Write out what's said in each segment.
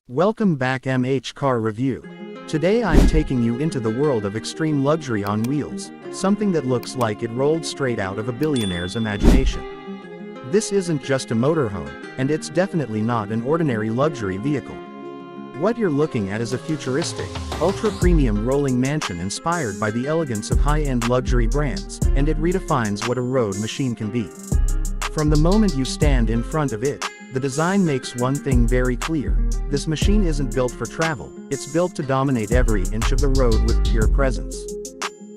Welcome back MH Car Review. Today I'm taking you into the world of extreme luxury on wheels, something that looks like it rolled straight out of a billionaire's imagination. This isn't just a motorhome, and it's definitely not an ordinary luxury vehicle. What you're looking at is a futuristic, ultra-premium rolling mansion inspired by the elegance of high-end luxury brands, and it redefines what a road machine can be. From the moment you stand in front of it, the design makes one thing very clear: this machine isn't built for travel, it's built to dominate every inch of the road with pure presence.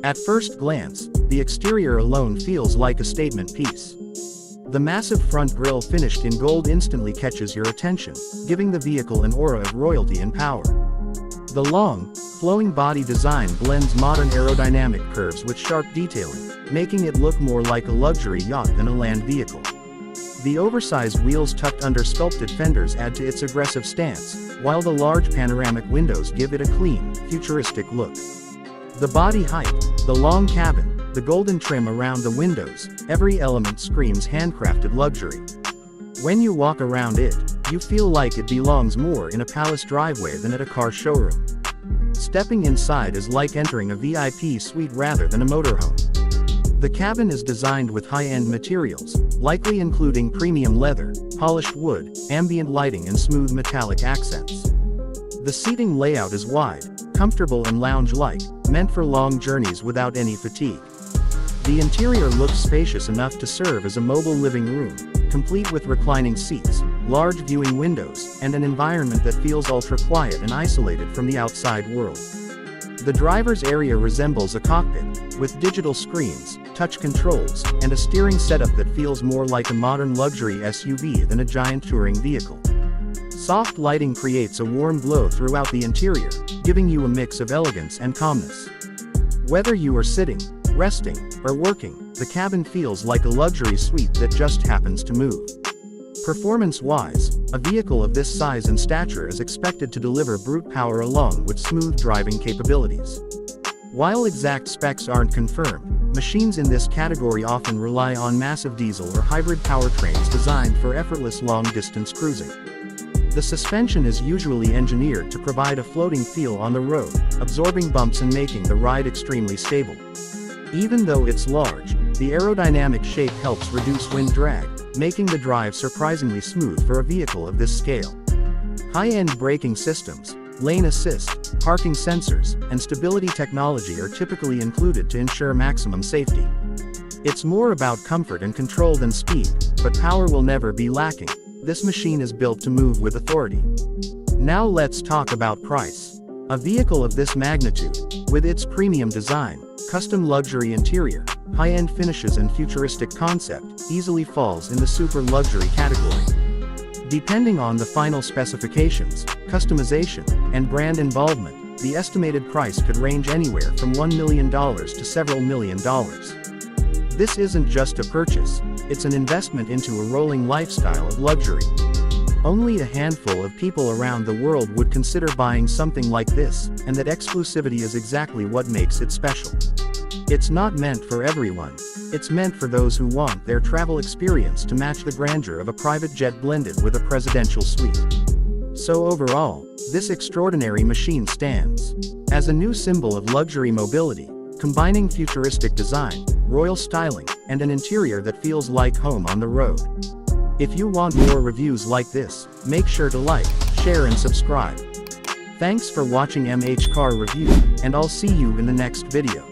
At first glance, the exterior alone feels like a statement piece. The massive front grille finished in gold instantly catches your attention, giving the vehicle an aura of royalty and power. The long, flowing body design blends modern aerodynamic curves with sharp detailing, making it look more like a luxury yacht than a land vehicle. The oversized wheels tucked under sculpted fenders add to its aggressive stance, while the large panoramic windows give it a clean, futuristic look. The body height, the long cabin, the golden trim around the windows, every element screams handcrafted luxury. When you walk around it, you feel like it belongs more in a palace driveway than at a car showroom. Stepping inside is like entering a VIP suite rather than a motorhome. The cabin is designed with high-end materials, likely including premium leather, polished wood, ambient lighting and smooth metallic accents. The seating layout is wide, comfortable and lounge-like, meant for long journeys without any fatigue. The interior looks spacious enough to serve as a mobile living room, complete with reclining seats, large viewing windows, and an environment that feels ultra-quiet and isolated from the outside world. The driver's area resembles a cockpit, with digital screens, touch controls, and a steering setup that feels more like a modern luxury SUV than a giant touring vehicle. Soft lighting creates a warm glow throughout the interior, giving you a mix of elegance and calmness. Whether you are sitting, resting, or working, the cabin feels like a luxury suite that just happens to move. Performance-wise, a vehicle of this size and stature is expected to deliver brute power along with smooth driving capabilities. While exact specs aren't confirmed, machines in this category often rely on massive diesel or hybrid powertrains designed for effortless long-distance cruising. The suspension is usually engineered to provide a floating feel on the road, absorbing bumps and making the ride extremely stable. Even though it's large, the aerodynamic shape helps reduce wind drag, making the drive surprisingly smooth for a vehicle of this scale. High-end braking systems, lane assist, parking sensors, and stability technology are typically included to ensure maximum safety. It's more about comfort and control than speed, but power will never be lacking. This machine is built to move with authority. Now let's talk about price. A vehicle of this magnitude, with its premium design, custom luxury interior, high-end finishes and futuristic concept, easily falls in the super luxury category. Depending on the final specifications, customization, and brand involvement, the estimated price could range anywhere from $1 million to several million dollars. This isn't just a purchase, it's an investment into a rolling lifestyle of luxury. Only a handful of people around the world would consider buying something like this, and that exclusivity is exactly what makes it special. It's not meant for everyone. It's meant for those who want their travel experience to match the grandeur of a private jet blended with a presidential suite. So overall, this extraordinary machine stands as a new symbol of luxury mobility, combining futuristic design, royal styling, and an interior that feels like home on the road. If you want more reviews like this, make sure to like, share and subscribe. Thanks for watching MH Car Review, and I'll see you in the next video.